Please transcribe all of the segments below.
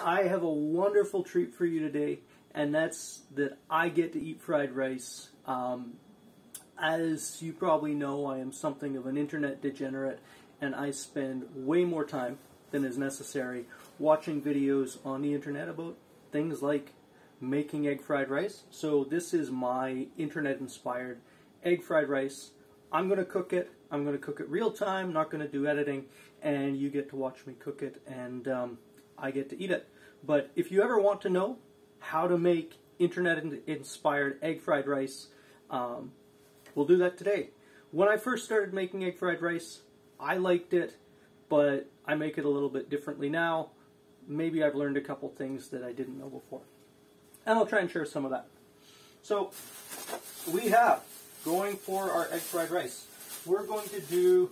I have a wonderful treat for you today, and that's that I get to eat fried rice. As you probably know, I am something of an internet degenerate, and I spend way more time than is necessary watching videos on the internet about things like making egg fried rice. So this is my internet-inspired egg fried rice. I'm going to cook it. I'm going to cook it real time, not going to do editing, and you get to watch me cook it, and I get to eat it. But if you ever want to know how to make internet-inspired egg fried rice, we'll do that today. When I first started making egg fried rice, I liked it, but I make it a little bit differently now. Maybe I've learned a couple things that I didn't know before. And I'll try and share some of that. So, we have, going for our egg fried rice, we're going to do,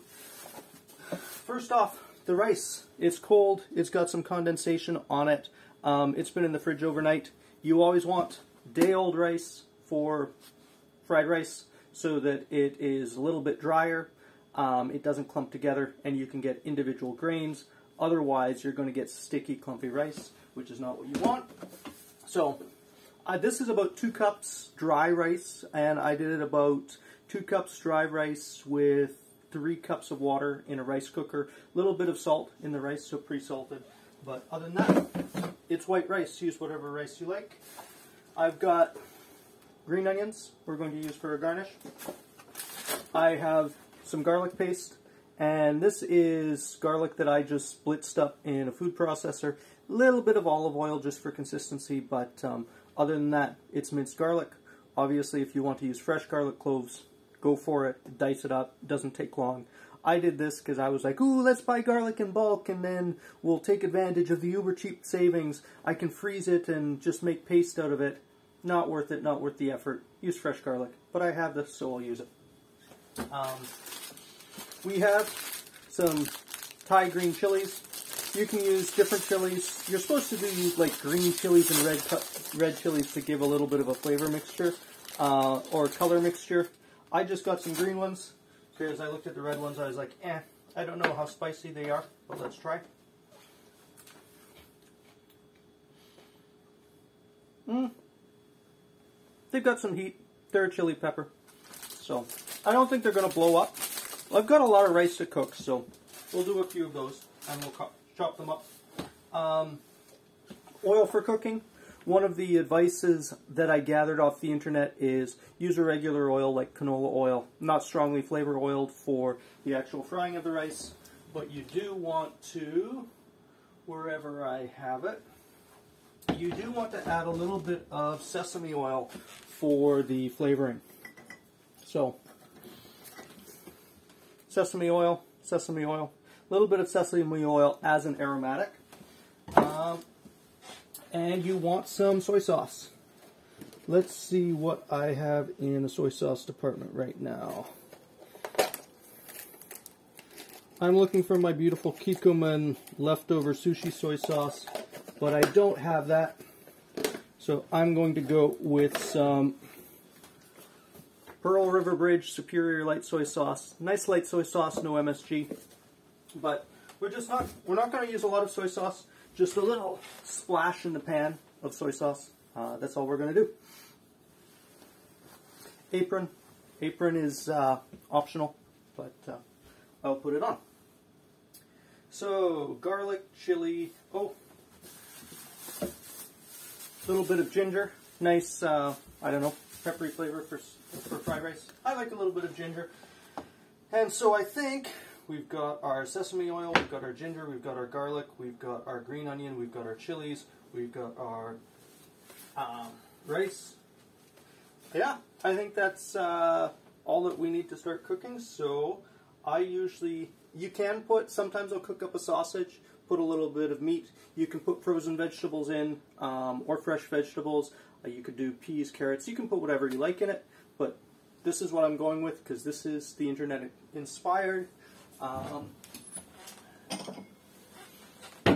first off, the rice. It's cold, it's got some condensation on it, it's been in the fridge overnight. You always want day-old rice for fried rice so that it is a little bit drier, it doesn't clump together, and you can get individual grains. Otherwise, you're going to get sticky, clumpy rice, which is not what you want. So, this is about 2 cups dry rice, and I did it about 2 cups dry rice with 3 cups of water in a rice cooker. A little bit of salt in the rice, so pre-salted. But other than that, it's white rice. Use whatever rice you like. I've got green onions we're going to use for a garnish. I have some garlic paste, and this is garlic that I just blitzed up in a food processor. A little bit of olive oil just for consistency, but other than that, it's minced garlic. Obviously, if you want to use fresh garlic cloves, go for it. Dice it up. Doesn't take long. I did this because I was like, ooh, let's buy garlic in bulk, and then we'll take advantage of the uber cheap savings. I can freeze it and just make paste out of it. Not worth it, not worth the effort. Use fresh garlic. But I have this, so I'll use it. We have some Thai green chilies. You can use different chilies. You're supposed to do like green chilies and red chilies to give a little bit of a flavor mixture or color mixture. I just got some green ones because I looked at the red ones. I was like, I don't know how spicy they are, but let's try. They've got some heat. They're a chili pepper. So, I don't think they're going to blow up. I've got a lot of rice to cook, so we'll do a few of those, and we'll chop them up. Oil for cooking. One of the advices that I gathered off the internet is use a regular oil like canola oil, not strongly flavor oiled for the actual frying of the rice, but you do want to, wherever I have it, you do want to add a little bit of sesame oil for the flavoring. So, sesame oil, a little bit of sesame oil as an aromatic. And you want some soy sauce. Let's see what I have in the soy sauce department right now. I'm looking for my beautiful Kikkoman leftover sushi soy sauce, but I don't have that. So I'm going to go with some Pearl River Bridge Superior Light Soy Sauce. Nice light soy sauce, no MSG. But we're not going to use a lot of soy sauce. Just a little splash in the pan of soy sauce. That's all we're going to do. Apron. Apron is optional, but I'll put it on. So, garlic, chili, a little bit of ginger. Nice, I don't know, peppery flavor for fried rice. I like a little bit of ginger. And so I think we've got our sesame oil, we've got our ginger, we've got our garlic, we've got our green onion, we've got our chilies, we've got our rice. Yeah, I think that's all that we need to start cooking. So you can put, sometimes I'll cook up a sausage, put a little bit of meat. You can put frozen vegetables in, or fresh vegetables. You could do peas, carrots, you can put whatever you like in it, but this is what I'm going with because this is the internet inspired.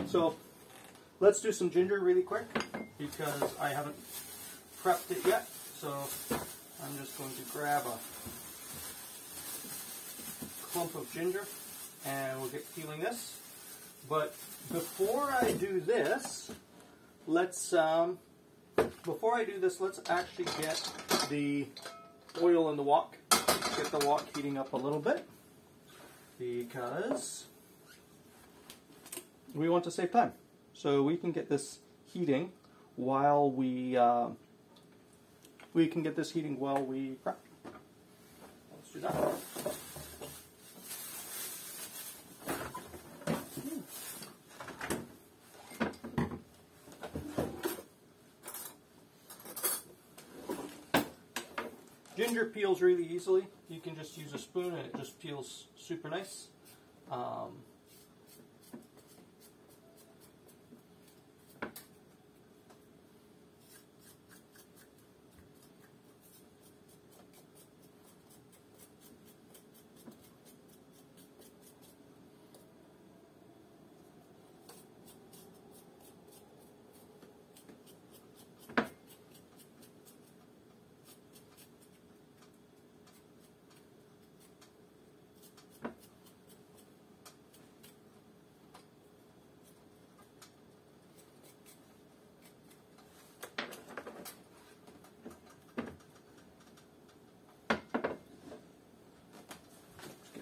So let's do some ginger really quick because I haven't prepped it yet. So I'm just going to grab a clump of ginger and we'll get peeling this. But before I do this, let's, before I do this, let's actually get the oil in the wok. Get the wok heating up a little bit, because we want to save time. So we can get this heating while we can get this heating while we prep. Let's do that. Ginger peels really easily. You can just use a spoon and it just peels super nice.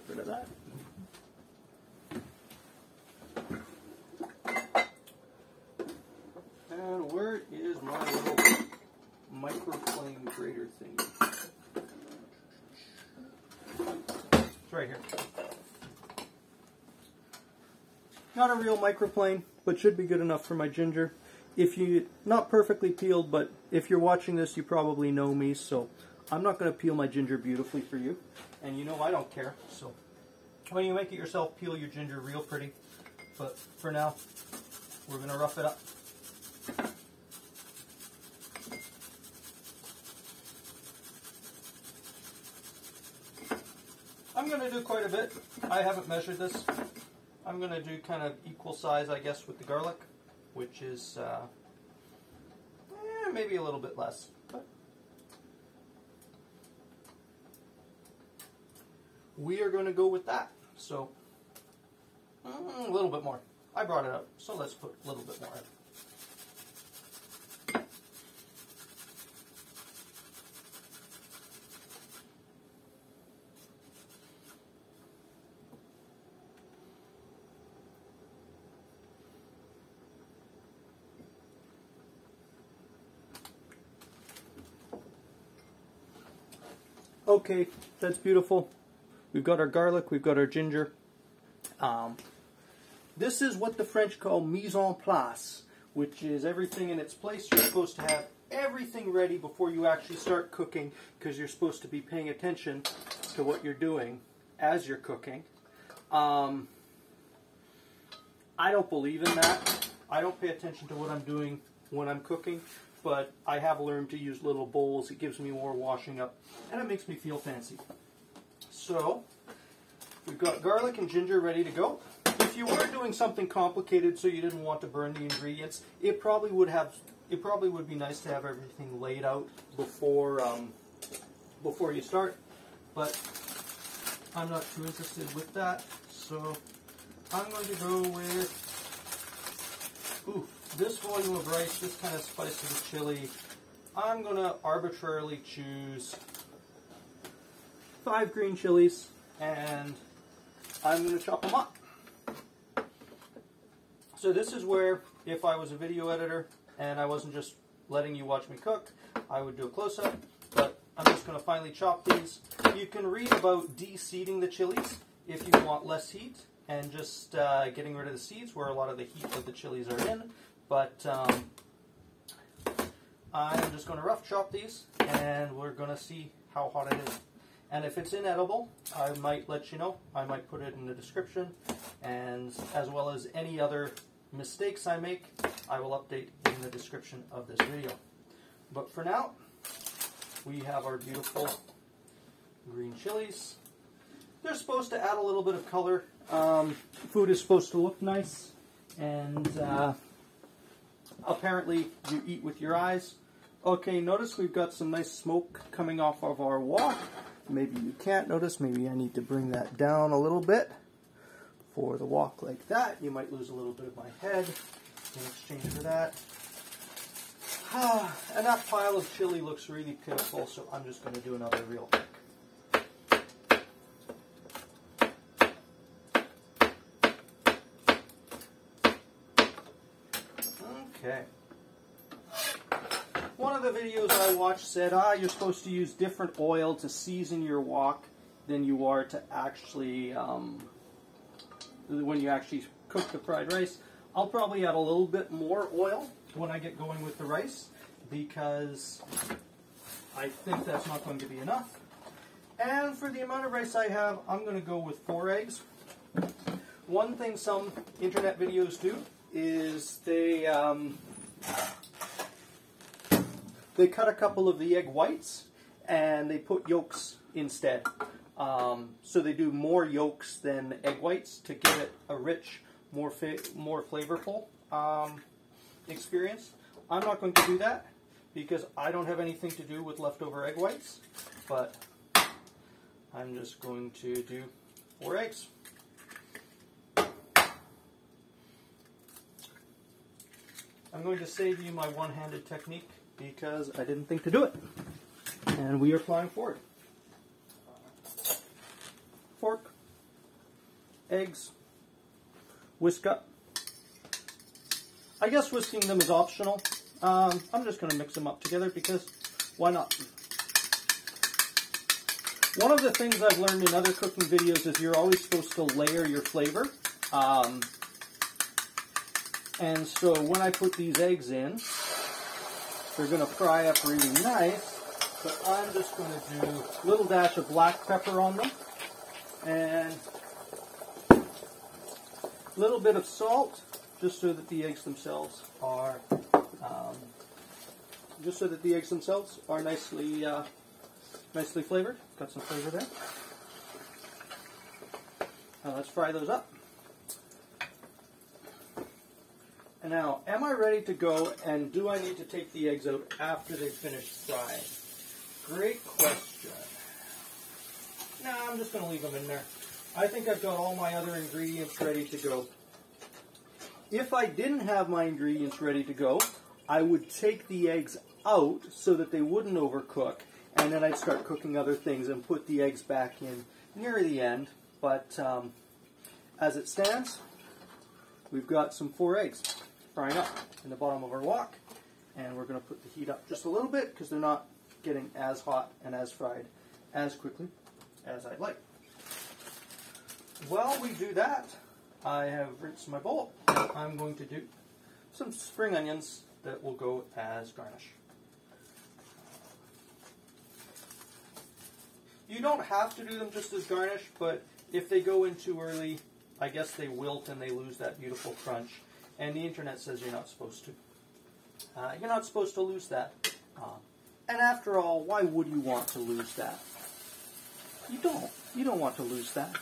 Rid of that. And where is my little microplane grater thing? It's right here. Not a real microplane, but should be good enough for my ginger. If you, not perfectly peeled, but if you're watching this, you probably know me, so I'm not going to peel my ginger beautifully for you. And you know I don't care, so when you make it yourself, peel your ginger real pretty. But for now, we're going to rough it up. I'm going to do quite a bit. I haven't measured this. I'm going to do kind of equal size, I guess, with the garlic, which is maybe a little bit less. But we are going to go with that. So a little bit more. I brought it up, so let's put a little bit more in. Okay, that's beautiful. We've got our garlic, we've got our ginger. This is what the French call mise en place, which is everything in its place. You're supposed to have everything ready before you actually start cooking, because you're supposed to be paying attention to what you're doing as you're cooking. I don't believe in that. I don't pay attention to what I'm doing when I'm cooking, but I have learned to use little bowls. It gives me more washing up, and it makes me feel fancy. So, we've got garlic and ginger ready to go. If you were doing something complicated so you didn't want to burn the ingredients, it probably would be nice to have everything laid out before you start. But I'm not too interested with that, so I'm going to go with this volume of rice, this kind of spice of the chili. I'm going to arbitrarily choose 5 green chilies, and I'm going to chop them up. So this is where, if I was a video editor and I wasn't just letting you watch me cook, I would do a close-up, but I'm just going to finely chop these. You can read about de-seeding the chilies if you want less heat, and just getting rid of the seeds where a lot of the heat of the chilies are in, but I'm just going to rough chop these, and we're going to see how hot it is. And if it's inedible, I might let you know. I might put it in the description, and as well as any other mistakes I make, I will update in the description of this video. But for now, we have our beautiful green chilies. They're supposed to add a little bit of color. Food is supposed to look nice, and apparently you eat with your eyes. Okay, notice we've got some nice smoke coming off of our wok. Maybe you can't notice, maybe I need to bring that down a little bit for the wok like that. You might lose a little bit of my head in exchange for that. And that pile of chili looks really pitiful, so I'm just going to do another real quick. Okay. One of the videos I watched said, you're supposed to use different oil to season your wok than you are to actually, when you actually cook the fried rice. I'll probably add a little bit more oil when I get going with the rice, because I think that's not going to be enough. And for the amount of rice I have, I'm going to go with 4 eggs. One thing some internet videos do is they cut a couple of the egg whites and they put yolks instead. So they do more yolks than egg whites to give it a rich, more flavorful experience. I'm not going to do that because I don't have anything to do with leftover egg whites, but I'm just going to do 4 eggs. I'm going to save you my one-handed technique because I didn't think to do it. And we are flying forward. Fork, eggs, whisk up. I guess whisking them is optional. I'm just going to mix them up together because why not? One of the things I've learned in other cooking videos is you're always supposed to layer your flavor. And so when I put these eggs in, they're going to fry up really nice, but I'm just going to do a little dash of black pepper on them, and a little bit of salt, just so that the eggs themselves are, nicely flavored. Got some flavor there. Now let's fry those up. And now, am I ready to go, and do I need to take the eggs out after they've finished frying? Great question. No, I'm just going to leave them in there. I think I've got all my other ingredients ready to go. If I didn't have my ingredients ready to go, I would take the eggs out so that they wouldn't overcook, and then I'd start cooking other things and put the eggs back in near the end. But as it stands, we've got some 4 eggs frying up in the bottom of our wok, and we're going to put the heat up just a little bit because they're not getting as hot and as fried as quickly as I'd like. While we do that, I have rinsed my bowl. I'm going to do some spring onions that will go as garnish. You don't have to do them just as garnish, but if they go in too early, I guess they wilt and they lose that beautiful crunch. And the internet says you're not supposed to. You're not supposed to lose that. And after all, why would you want to lose that? You don't. You don't want to lose that.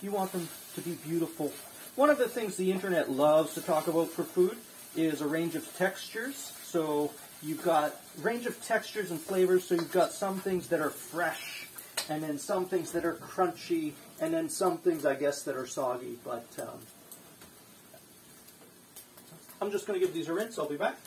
You want them to be beautiful. One of the things the internet loves to talk about for food is a range of textures. So you've got range of textures and flavors. So you've got some things that are fresh, and then some things that are crunchy, and then some things, I guess, that are soggy. But I'm just going to give these a rinse. I'll be back.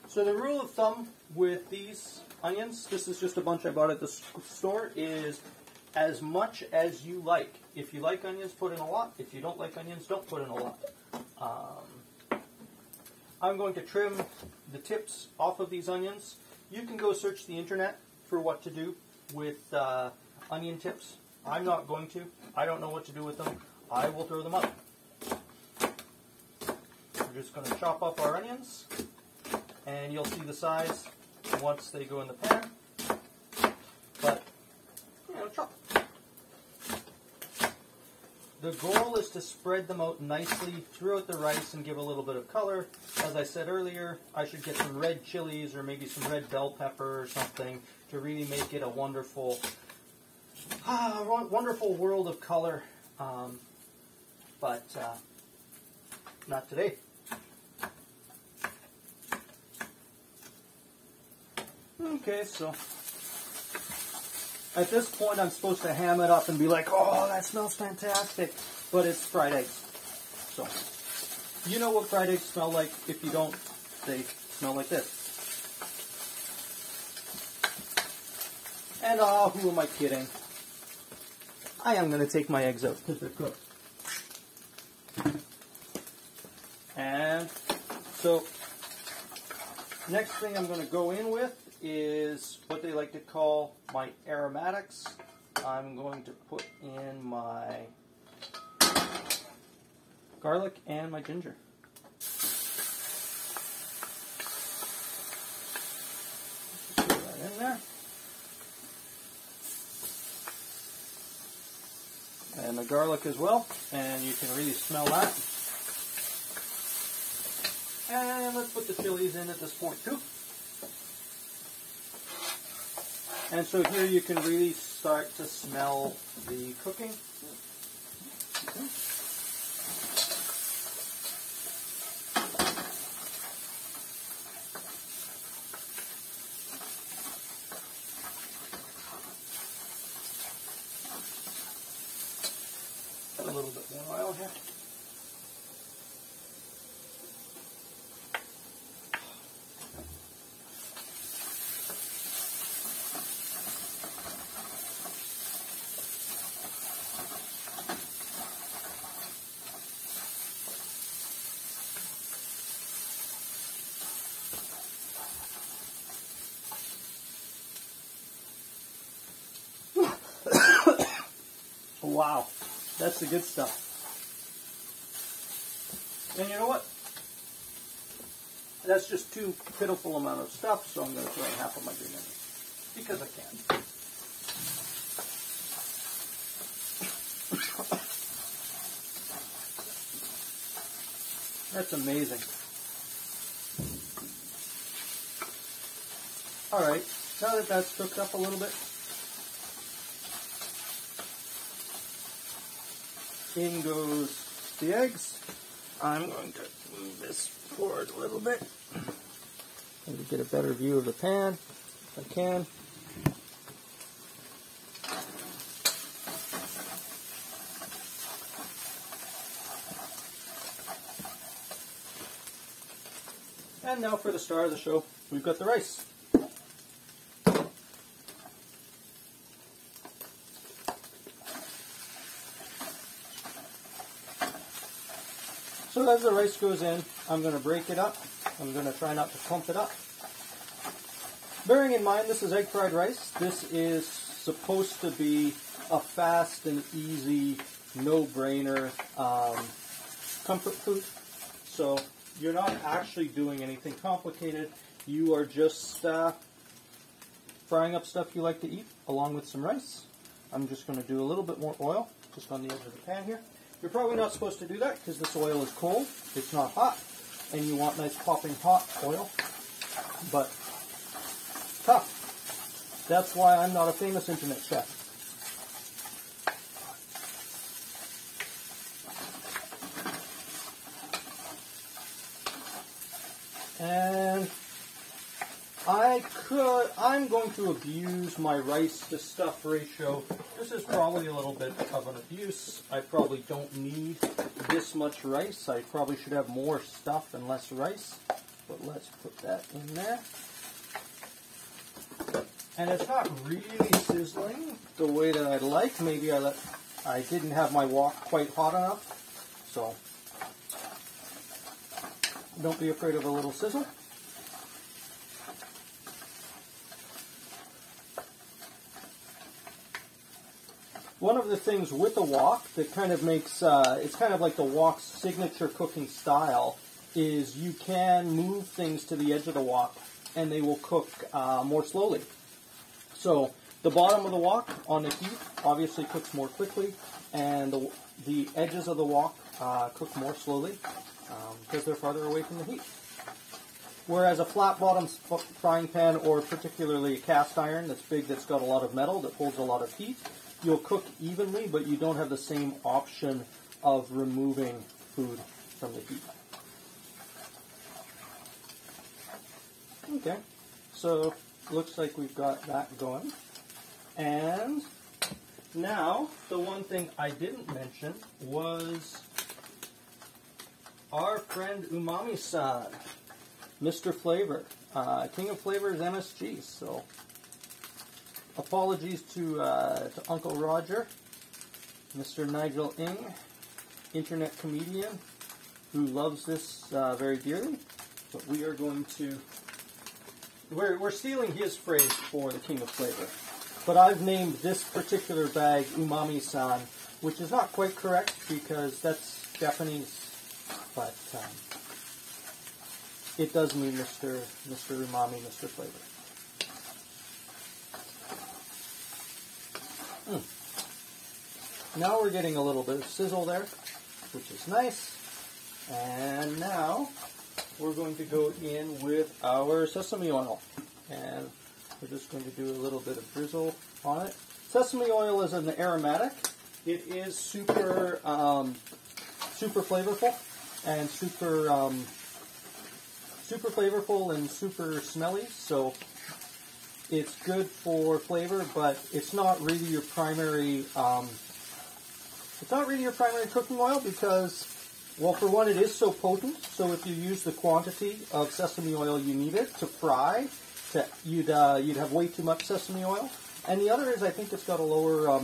So the rule of thumb with these onions, this is just a bunch I bought at the store, is as much as you like. If you like onions, put in a lot. If you don't like onions, don't put in a lot. I'm going to trim the tips off of these onions. You can go search the internet for what to do with onion tips. I'm not going to. I don't know what to do with them. I will throw them up. We're just going to chop up our onions, and you'll see the size once they go in the pan. But, chop. The goal is to spread them out nicely throughout the rice and give a little bit of color. As I said earlier, I should get some red chilies or maybe some red bell pepper or something to really make it a wonderful, wonderful world of color. But not today. Okay, so at this point I'm supposed to ham it up and be like, oh, that smells fantastic, but it's fried eggs. So, you know what fried eggs smell like. If you don't, they smell like this. And who am I kidding? I am going to take my eggs out because they're cooked. And so, next thing I'm going to go in with is what they like to call my aromatics. I'm going to put in my garlic and my ginger. Just put that in there. And the garlic as well, and you can really smell that. And let's put the chilies in at this point too. And so here you can really start to smell the cooking. Okay. A little bit more oil here. Wow, that's the good stuff. And you know what? That's just too pitiful amount of stuff, so I'm going to throw in half of my green onions. Because I can. That's amazing. Alright, now that that's cooked up a little bit, in goes the eggs. I'm going to move this forward a little bit and to get a better view of the pan if I can. And now for the star of the show, we've got the rice. So as the rice goes in, I'm going to break it up. I'm going to try not to clump it up. Bearing in mind this is egg fried rice, this is supposed to be a fast and easy, no-brainer comfort food. So you're not actually doing anything complicated. You are just frying up stuff you like to eat along with some rice. I'm just going to do a little bit more oil just on the edge of the pan here. You're probably not supposed to do that because this oil is cold, it's not hot, and you want nice popping hot oil, but tough. That's why I'm not a famous internet chef. And I'm going to abuse my rice to stuff ratio. This is probably a little bit of an abuse. I probably don't need this much rice. I probably should have more stuff and less rice. But let's put that in there. And it's not really sizzling the way that I'd like. Maybe I didn't have my wok quite hot enough. So don't be afraid of a little sizzle. One of the things with the wok that kind of makes, it's kind of like the wok's signature cooking style, is you can move things to the edge of the wok and they will cook more slowly. So the bottom of the wok on the heat obviously cooks more quickly, and the edges of the wok cook more slowly because they're farther away from the heat. Whereas a flat bottom frying pan, or particularly a cast iron that's big, that's got a lot of metal, that holds a lot of heat, you'll cook evenly, but you don't have the same option of removing food from the heat. Okay, so looks like we've got that going. And now, the one thing I didn't mention was our friend Umami-san, Mr. Flavor, King of Flavors MSG. So, apologies to Uncle Roger, Mr. Nigel Ng, internet comedian, who loves this very dearly. But we are going to, we're stealing his phrase for the King of Flavor. But I've named this particular bag Umami-san, which is not quite correct because that's Japanese, but it does mean Mr. Umami, Mr. Flavor. Now we're getting a little bit of sizzle there, which is nice. And now we're going to go in with our sesame oil. And we're just going to do a little bit of drizzle on it. Sesame oil is an aromatic. It is super flavorful and super flavorful and super smelly. So it's good for flavor, but it's not really your primary. It's not really your primary cooking oil because, well, for one, it is so potent. So if you use the quantity of sesame oil you needed to fry, you'd have way too much sesame oil. And the other is I think it's got a lower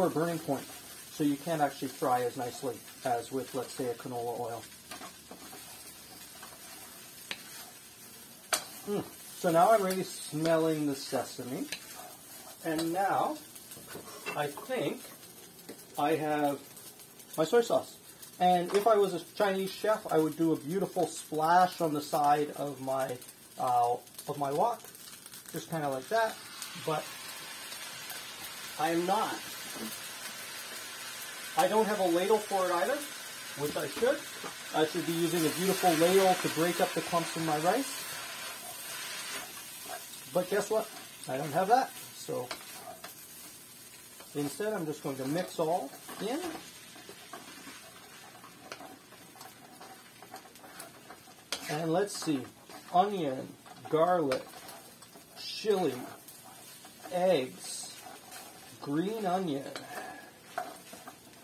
burning point, so you can't actually fry as nicely as with, let's say, a canola oil. So now I'm really smelling the sesame, and now I think I have my soy sauce. And if I was a Chinese chef, I would do a beautiful splash on the side of my wok, just kind of like that. But I am not. I don't have a ladle for it either, which I should. I should be using a beautiful ladle to break up the clumps in my rice. But guess what? I don't have that. So instead, I'm just going to mix all in. And let's see. Onion, garlic, chili, eggs, green onion,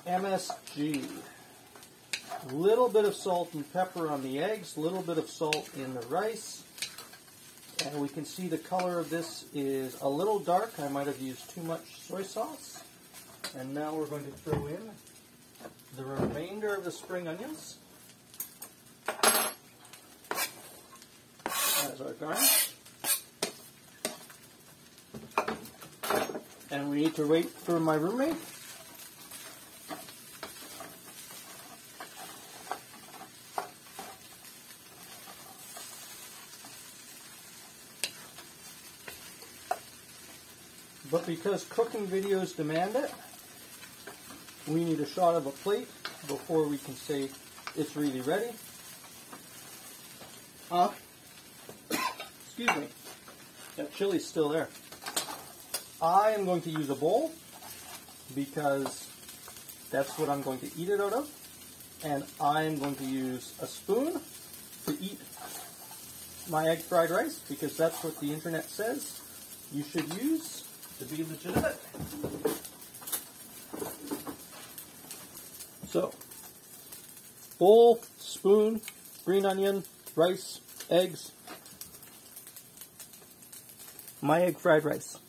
MSG, little bit of salt and pepper on the eggs, little bit of salt in the rice, and we can see the color of this is a little dark. I might have used too much soy sauce. And now we're going to throw in the remainder of the spring onions as our garnish. And we need to wait for my roommate. But because cooking videos demand it, we need a shot of a plate before we can say it's really ready. Excuse me. That chili's still there. I am going to use a bowl because that's what I'm going to eat it out of. And I am going to use a spoon to eat my egg fried rice because that's what the internet says you should use to be legitimate. So, bowl, spoon, green onion, rice, eggs, my egg fried rice.